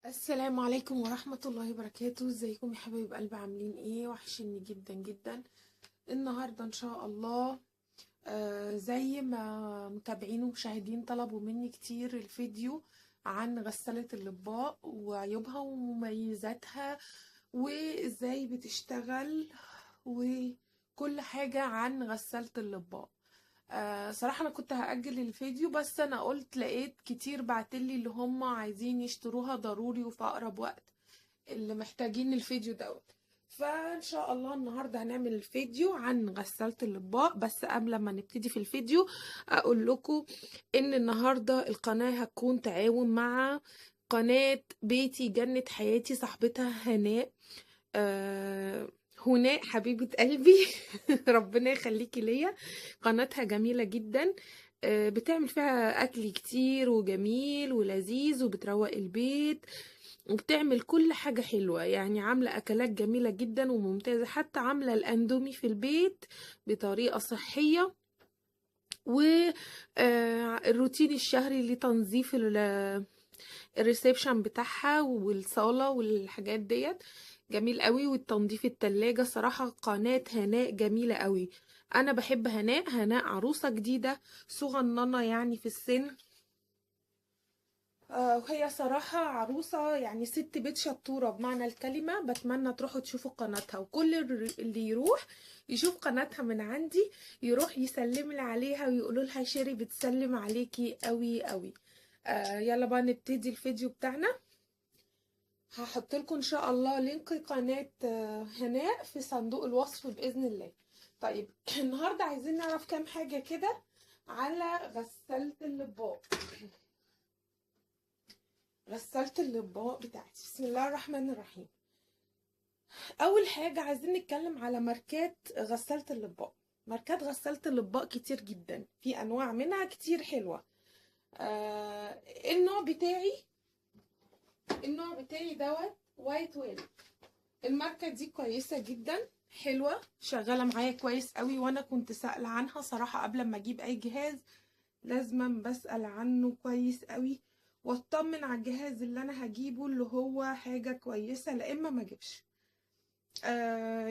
السلام عليكم ورحمة الله وبركاته. ازيكم يا حبايب قلبي؟ عاملين ايه؟ وحشني جدا جدا. النهاردة ان شاء الله زي ما متابعين ومشاهدين طلبوا مني كتير الفيديو عن غسالة الأطباق وعيوبها ومميزاتها وازاي بتشتغل وكل حاجة عن غسالة الأطباق. صراحة أنا كنت هأجل الفيديو، بس أنا قلت لقيت كتير بعتلي اللي هم عايزين يشتروها ضروري وفي أقرب وقت، اللي محتاجين الفيديو دوت. فإن شاء الله النهاردة هنعمل الفيديو عن غسالة الأطباق. بس قبل ما نبتدي في الفيديو أقول لكم إن النهاردة القناة هتكون تعاون مع قناة بيتي جنة حياتي، صاحبتها هناء. آه هناء حبيبة قلبي ربنا يخليكي ليا. قناتها جميلة جدا، بتعمل فيها أكل كتير وجميل ولذيذ وبتروق البيت وبتعمل كل حاجة حلوة، يعني عاملة أكلات جميلة جدا وممتازة، حتى عاملة الأندومي في البيت بطريقة صحية. والروتين الشهري لتنظيف الريسبشن بتاعها والصالة والحاجات ديت جميل قوي، والتنظيف التلاجة. صراحة قناة هناء جميلة قوي. انا بحب هناء عروسة جديدة صغننة يعني في السن. وهي صراحة عروسة يعني ست بيت شطورة بمعنى الكلمة. بتمنى تروحوا تشوفوا قناتها، وكل اللي يروح يشوف قناتها من عندي يروح يسلم لي عليها ويقولوا لها شيري بتسلم عليكي قوي قوي. يلا بقى نبتدي الفيديو بتاعنا. هحط لكم ان شاء الله لينك قناة هناء في صندوق الوصف بإذن الله. طيب النهاردة عايزين نعرف كام حاجة كده على غسالة الأطباق. غسالة الأطباق بتاعتي، بسم الله الرحمن الرحيم. أول حاجة عايزين نتكلم على ماركات غسالة الأطباق. ماركات غسالة الأطباق كتير جدا، في أنواع منها كتير حلوة. آه النوع بتاعي دوت وايت ويل. الماركة دي كويسة جدا، حلوة، شغالة معايا كويس قوي. وانا كنت سائلة عنها صراحة قبل ما اجيب اي جهاز، لازما بسأل عنه كويس قوي واطمن على الجهاز اللي انا هجيبه اللي هو حاجة كويسة، لا اما ما اجيبش.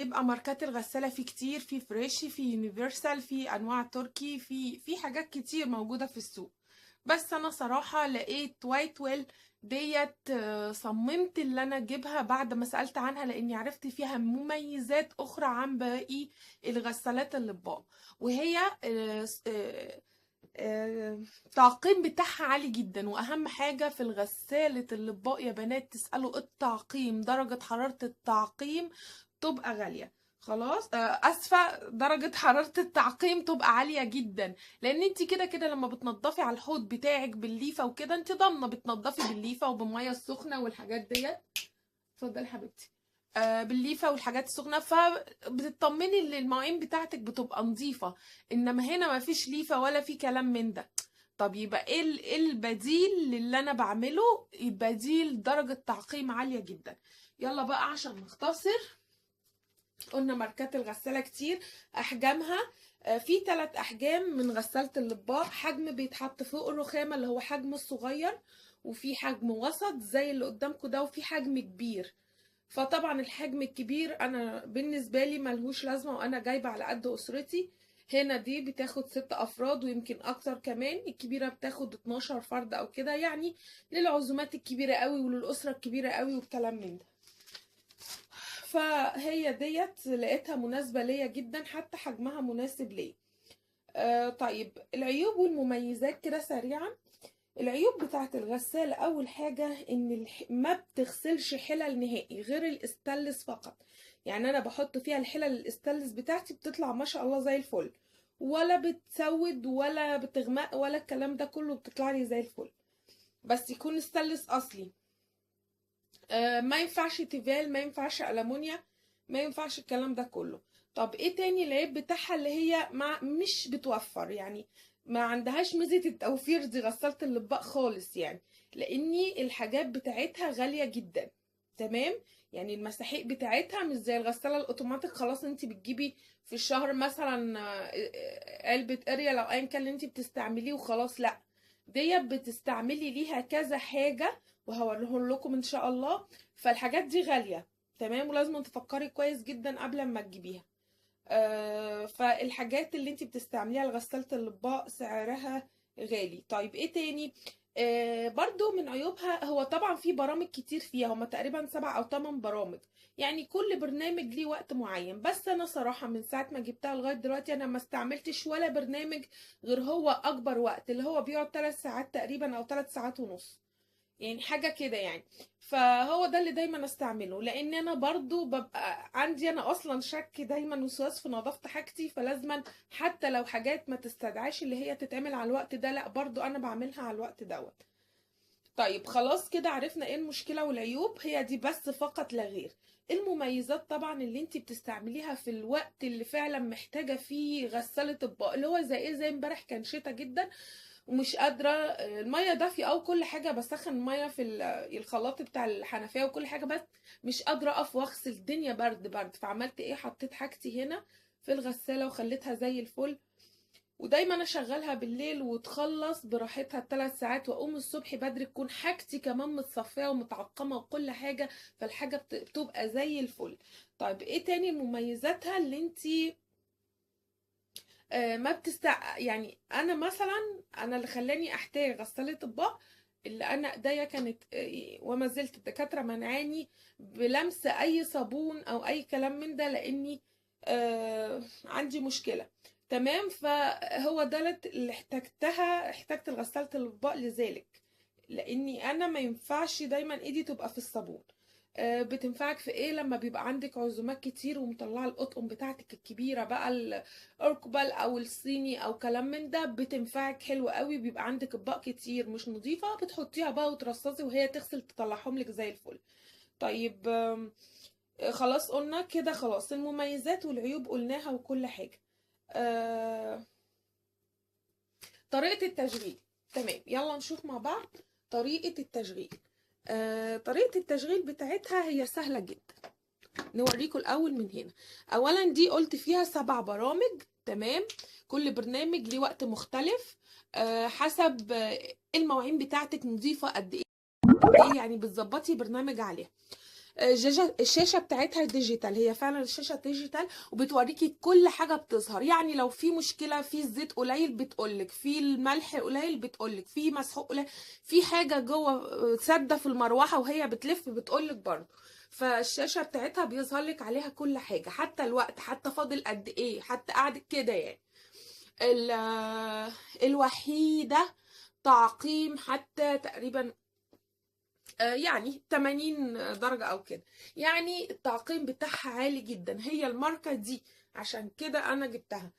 يبقى ماركات الغسالة في كتير، في فريشي، في يونيفرسال، في انواع تركي، في حاجات كتير موجودة في السوق. بس انا صراحة لقيت وايت ويل ديت، صممت اللي انا اجيبها بعد ما سألت عنها، لاني عرفت فيها مميزات اخرى عن باقي الغسالات الاطباق. وهي التعقيم بتاعها عالي جدا. واهم حاجة في الغسالة الاطباق يا بنات تسألوا التعقيم، درجة حرارة التعقيم تبقى غالية. خلاص اسفة، درجة حرارة التعقيم تبقى عالية جدا، لان انت كده كده لما بتنضفي على الحوض بتاعك بالليفة وكده انت ضامنة بتنضفي بالليفة وبالمية السخنة والحاجات ديت. اتفضلي حبيبتي. بالليفة والحاجات السخنة، فبتطمني ان المواعين بتاعتك بتبقى نظيفة. انما هنا مفيش ليفة ولا في كلام من ده. طب يبقى ايه إيه البديل اللي انا بعمله؟ بديل درجة تعقيم عالية جدا. يلا بقى عشان نختصر، قلنا ماركات الغسالة كتير، احجامها. في 3 احجام من غسالة الاطباق. حجم بيتحط فوق الرخامة اللي هو حجم الصغير، وفي حجم وسط زي اللي قدامكم ده، وفي حجم كبير. فطبعا الحجم الكبير انا بالنسبة لي ملهوش لازمة، وانا جايبة على قد اسرتي. هنا دي بتاخد 6 افراد ويمكن اكتر كمان. الكبيرة بتاخد 12 فرد او كده، يعني للعزومات الكبيرة قوي وللاسرة الكبيرة قوي والكلام من ده. فهي ديت لقيتها مناسبة ليا جدا، حتى حجمها مناسب ليا. طيب العيوب والمميزات كده سريعا. العيوب بتاعت الغسالة أول حاجة إن ما بتغسلش حلل نهائي غير الاستانلس فقط. يعني أنا بحط فيها الحلل الاستانلس بتاعتي بتطلع ما شاء الله زي الفل، ولا بتسود ولا بتغمق ولا الكلام ده كله، بتطلع لي زي الفل. بس يكون استانلس أصلي. ما ينفعش تيفال، ما ينفعش ألمونيا، ما ينفعش الكلام ده كله. طب ايه تاني العيب بتاعها؟ اللي هي مش بتوفر، يعني ما عندهاش ميزة التوفير دي غسالة الاطباق خالص، يعني لاني الحاجات بتاعتها غالية جدا. تمام. يعني المساحيق بتاعتها مش زي الغسالة الاوتوماتيك، خلاص انت بتجيبي في الشهر مثلا علبة اريا لو ايا كان اللي انت بتستعمليه وخلاص. لا، ديت بتستعملي ليها كذا حاجة وهوريهم لكم ان شاء الله. فالحاجات دي غالية، تمام، ولازم تفكري كويس جدا قبل ما تجيبيها. فالحاجات اللي انت بتستعمليها لغسالة الاطباق سعرها غالي. طيب ايه تاني؟ برضو من عيوبها، هو طبعا في برامج كتير فيها، هما تقريبا 7 أو 8 برامج، يعني كل برنامج ليه وقت معين. بس انا صراحة من ساعة ما جبتها لغاية دلوقتي انا ما استعملتش ولا برنامج غير هو اكبر وقت اللي هو بيقعد 3 ساعات تقريبا او 3 ساعات ونص، يعني حاجة كده يعني. فهو ده اللي دايما استعمله، لان انا برضو ببقى عندي انا اصلا شك دايما وسواس في نظافة حاجتي، فلازما حتى لو حاجات ما تستدعيش اللي هي تتعمل على الوقت ده، لا برضو انا بعملها على الوقت دوت. طيب خلاص كده عرفنا ايه المشكلة والعيوب، هي دي بس فقط لا غير. المميزات طبعا اللي انت بتستعمليها في الوقت اللي فعلا محتاجة فيه غسالة اطباق، اللي هو زي ايه، زي امبارح كان شتا جدا ومش قادره، الميه دافيه او كل حاجه، بسخن الميه في الخلاط بتاع الحنفيه وكل حاجه، بس مش قادره اقف واغسل، الدنيا برد برد. فعملت ايه؟ حطيت حاجتي هنا في الغساله وخليتها زي الفل. ودايما اشغلها بالليل وتخلص براحتها ال3 ساعات، واقوم الصبح بدري تكون حاجتي كمان متصفيه ومتعقمه وكل حاجه، فالحاجه بتبقى زي الفل. طيب ايه تاني مميزاتها اللي انتي ما يعني انا مثلا، انا اللي خلاني احتاج غسالة اطباق، اللي انا ايديا كانت وما زلت الدكاترة منعاني بلمس اي صابون او اي كلام من ده، لاني عندي مشكلة. تمام، فهو ده اللي احتجت غسالة الاطباق لذلك، لاني انا ما ينفعش دايما ايدي تبقى في الصابون. بتنفعك في ايه؟ لما بيبقى عندك عزومات كتير ومطلعه القطقم بتاعتك الكبيره بقى، الاركبل او الصيني او كلام من ده، بتنفعك حلو قوي. بيبقى عندك اطباق كتير مش نظيفه، بتحطيها بقى وترصصي وهي تغسل تطلعهم لك زي الفل. طيب خلاص قلنا كده، خلاص المميزات والعيوب قلناها وكل حاجه. آه، طريقه التشغيل، تمام، يلا نشوف مع بعض طريقه التشغيل. طريقه التشغيل بتاعتها هي سهله جدا. نوريكم الاول من هنا. اولا دي قلت فيها 7 برامج، تمام، كل برنامج ليه وقت مختلف حسب المواعين بتاعتك نظيفه قد ايه، يعني بتظبطي برنامج عليها. الشاشه بتاعتها ديجيتال، هي فعلا الشاشه ديجيتال، وبتوريكي كل حاجه بتظهر. يعني لو في مشكله في الزيت قليل بتقولك، في الملح قليل بتقولك، في مسحوق قليل، في حاجه جوه ساده في المروحه وهي بتلف بتقولك برضه. فالشاشه بتاعتها بيظهر لك عليها كل حاجه، حتى الوقت، حتى فاضل قد ايه، حتى قعدت كده يعني. الوحيده تعقيم حتى تقريبا يعني 80 درجة أو كده، يعني التعقيم بتاعها عالي جدا، هي الماركة دي عشان كده أنا جبتها.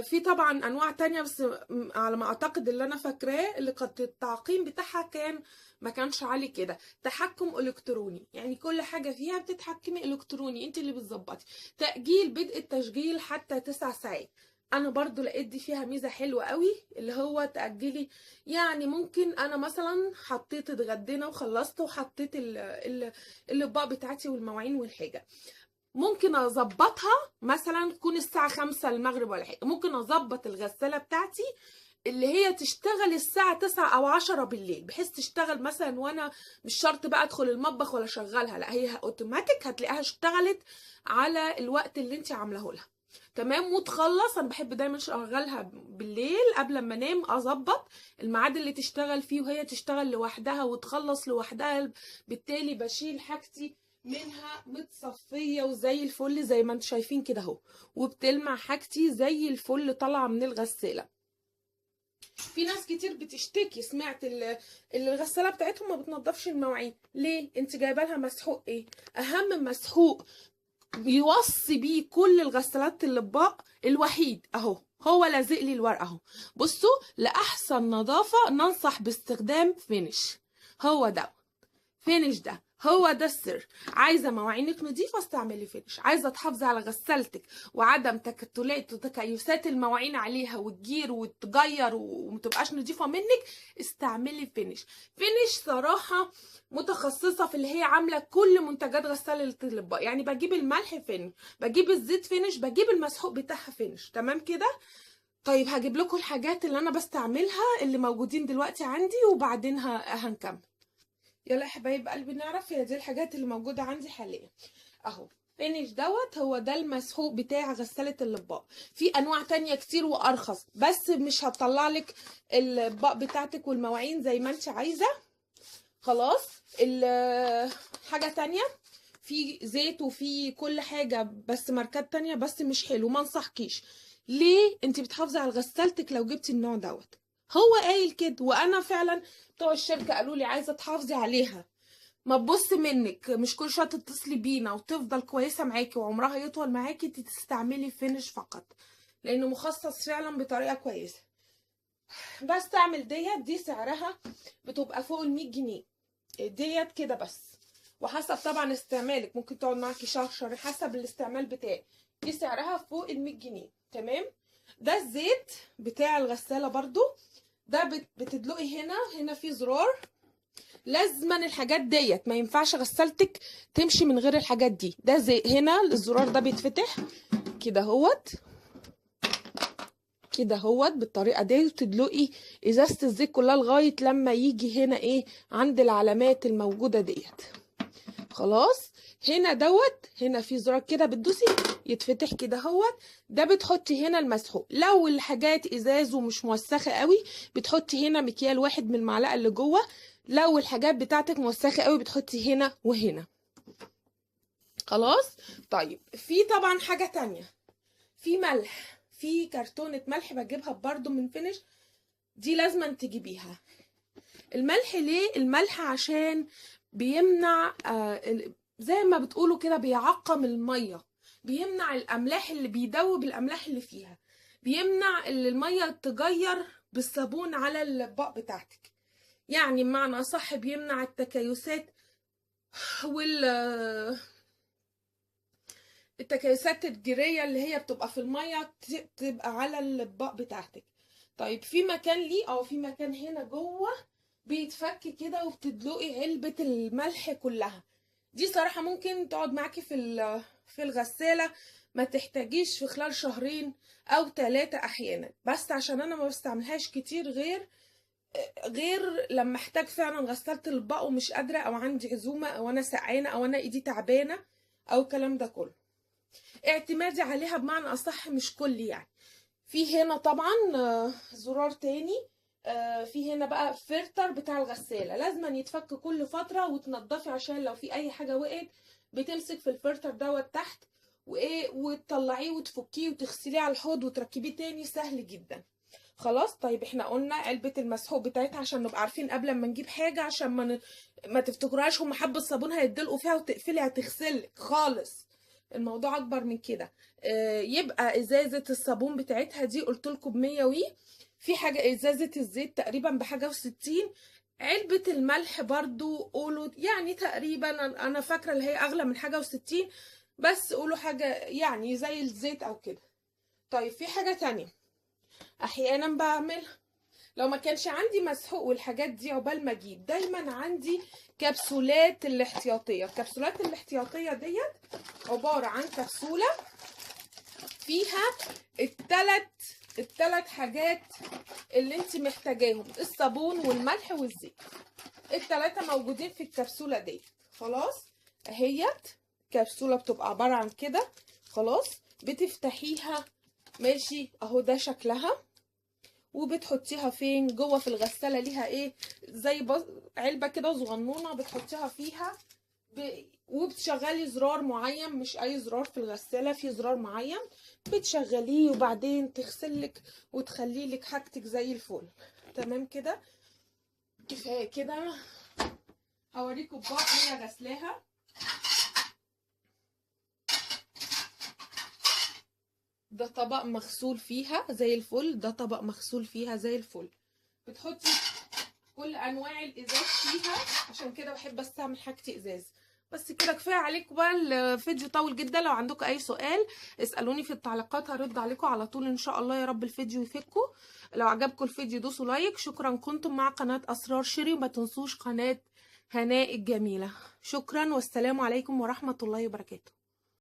في طبعا أنواع تانية، بس على ما أعتقد اللي أنا فاكراه اللي قد التعقيم بتاعها ما كانش عالي كده. تحكم إلكتروني، يعني كل حاجة فيها بتتحكمي إلكتروني، أنت اللي بتظبطي. تأجيل بدء التشغيل حتى 9 ساعات. انا برضو لقيت دي فيها ميزة حلوة قوي، اللي هو تأجلي. يعني ممكن انا مثلا حطيت اتغدينا وخلصت وحطيت الاطباق بتاعتي والمواعين والحاجة، ممكن اظبطها مثلا تكون الساعة 5 المغرب ولا حاجة، ممكن اظبط الغسالة بتاعتي اللي هي تشتغل الساعة 9 أو 10 بالليل، بحيث تشتغل مثلا وأنا مش شرط بقى أدخل المطبخ ولا أشغلها، لا هي أوتوماتيك هتلاقيها اشتغلت على الوقت اللي انت عاملاه لها. تمام، وتخلص. انا بحب دايما اشغلها بالليل قبل ما انام، اظبط الميعاد اللي تشتغل فيه وهي تشتغل لوحدها وتخلص لوحدها، بالتالي بشيل حاجتي منها متصفيه وزي الفل زي ما انتم شايفين كده اهو، وبتلمع حاجتي زي الفل طالعه من الغساله. في ناس كتير بتشتكي، سمعت الغساله بتاعتهم ما بتنضفش المواعين ليه؟ انت جايبه لها مسحوق ايه؟ اهم مسحوق بيوصي بيه كل الغسالات الاطباق الوحيد اهو، هو لازق لي الورقه اهو. بصوا، لاحسن نظافه ننصح باستخدام فينش. هو ده فينش، ده هو ده السر. عايزه مواعينك نظيفه استعملي فينش، عايزه تحافظي على غسالتك وعدم تكتلات وتكيسات المواعين عليها وتجير وتجير ومتبقاش نظيفه منك، استعملي فينش. فينش صراحه متخصصه في اللي هي عامله كل منتجات غساله الاطباق، يعني بجيب الملح فينش، بجيب الزيت فينش، بجيب المسحوق بتاعها فينش، تمام كده. طيب هجيب لكم الحاجات اللي انا بستعملها اللي موجودين دلوقتي عندي، وبعدين هنكمل. يلا يا حبايب قلبي نعرف، هي دي الحاجات اللي موجوده عندي حاليا اهو. فينيش دوت، هو ده المسحوق بتاع غسالة الأطباق. في أنواع تانية كتير وأرخص، بس مش هتطلع لك الأطباق بتاعتك والمواعين زي ما انت عايزة. خلاص. حاجة تانية، في زيت وفي كل حاجة بس ماركات تانية، بس مش حلو، ما انصحكيش. ليه؟ انت بتحافظي على غسالتك لو جبتي النوع دوت. هو قايل كده، وانا فعلا بتوع الشركة قالوا لي عايزة تحافظي عليها، ما تبص منك، مش كل شويه تتصلي بينا وتفضل كويسه معاكي وعمرها يطول معاكي، تستعملي فينش فقط، لانه مخصص فعلا بطريقه كويسه. بستعمل دي سعرها بتبقى فوق ال100 جنيه ديت كده بس، وحسب طبعا استعمالك، ممكن تقعد معاكي شهر شهر حسب الاستعمال بتاعي. دي سعرها فوق ال100 جنيه. تمام. ده الزيت بتاع الغساله برضو، ده بتدلقي هنا في زرار، لازما الحاجات ديت ما ينفعش غسالتك تمشي من غير الحاجات دي. ده زي هنا الزرار ده بيتفتح كده هوت، كده هوت بالطريقه دي، وتدلقي ازازه الزيت كلها لغايه لما يجي هنا ايه عند العلامات الموجوده ديت. خلاص. هنا دوت، هنا في زرار كده بتدوسي يتفتح كده هوت. ده بتحطي هنا المسحوق. لو الحاجات ازاز ومش موسخه قوي بتحطي هنا مكيال واحد من المعلقه اللي جوه. لو الحاجات بتاعتك موسخه قوي بتحطي هنا وهنا. خلاص. طيب في طبعا حاجه تانية، في ملح، في كرتونه ملح بجيبها برضو من فينش، دي لازم تجيبيها. الملح ليه؟ الملح عشان بيمنع زي ما بتقولوا كده بيعقم الميه، بيمنع الاملاح اللي بيدوب الاملاح اللي فيها، بيمنع الميه تجير بالصابون على الاطباق بتاعتك. يعني بمعنى اصح بيمنع التكيسات التكيسات الجيريه اللي هي بتبقى في الميه تبقى على الاطباق بتاعتك. طيب في مكان ليه، او في مكان هنا جوه بيتفك كده وبتدلقي علبة الملح كلها. دي صراحة ممكن تقعد معاكي في الغسالة، ما تحتاجيش في خلال شهرين او 3 احيانا، بس عشان انا ما بستعملهاش كتير غير لما احتاج فعلا غسالة الاطباق ومش قادرة، او عندي عزومة، او انا سقعانة، او انا ايدي تعبانة، او الكلام ده كله. اعتمادي عليها بمعنى اصح مش كل يعني. في هنا طبعا زرار تاني، في هنا بقى فلتر بتاع الغسالة، لازم يتفك كل فترة وتنضفي، عشان لو في اي حاجة وقعت بتمسك في الفلتر دوت تحت وايه، وتطلعيه وتفكيه وتغسليه على الحوض وتركبيه تاني، سهل جدا. خلاص. طيب احنا قلنا علبة المسحوق بتاعتها عشان نبقى عارفين قبل ما نجيب حاجة، عشان ما تفتكروهاش هم حبة صابون هيدلقوا فيها وتقفلي هتغسلك خالص، الموضوع اكبر من كده. يبقى ازازة الصابون بتاعتها دي قلت لكم ب100 في حاجة ازازة الزيت تقريبا بحاجة و60. علبة الملح برضو قولوا يعني تقريبا، انا فاكرة اللي هي اغلى من حاجة و60، بس قولوا حاجة يعني زي الزيت او كده. طيب في حاجة تانية احيانا بعملها، لو ما كانش عندي مسحوق والحاجات دي عقبال ما اجيب، دايما عندي كبسولات الاحتياطيه. الكبسولات الاحتياطيه ديت عباره عن كبسوله فيها التلات حاجات اللي انت محتاجاهم، الصابون والملح والزيت، التلاتة موجودين في الكبسوله دي. خلاص. اهيت كبسوله بتبقى عباره عن كده. خلاص. بتفتحيها ماشي اهو، ده شكلها، وبتحطيها فين جوه في الغساله، ليها ايه زي علبه كده صغنونه بتحطيها فيها، وبتشغلي زرار معين، مش اي زرار في الغساله، في زرار معين بتشغليه وبعدين تغسلك وتخليلك حاجتك زي الفل. تمام كده. كفايه كده. هوريكم اطباق هي غسلاها. ده طبق مغسول فيها زي الفل، ده طبق مغسول فيها زي الفل. بتحطي كل انواع الازاز فيها، عشان كده بحب استعمل حاجتي ازاز. بس كده كفايه عليكم بقى، الفيديو طول جدا. لو عندكم اي سؤال اسالوني في التعليقات، هرد عليكم على طول ان شاء الله. يا رب الفيديو يفيدكم. لو عجبكم الفيديو دوسوا لايك. شكرا، كنتم مع قناه اسرار شيري، وما تنسوش قناه هناء الجميله. شكرا والسلام عليكم ورحمه الله وبركاته.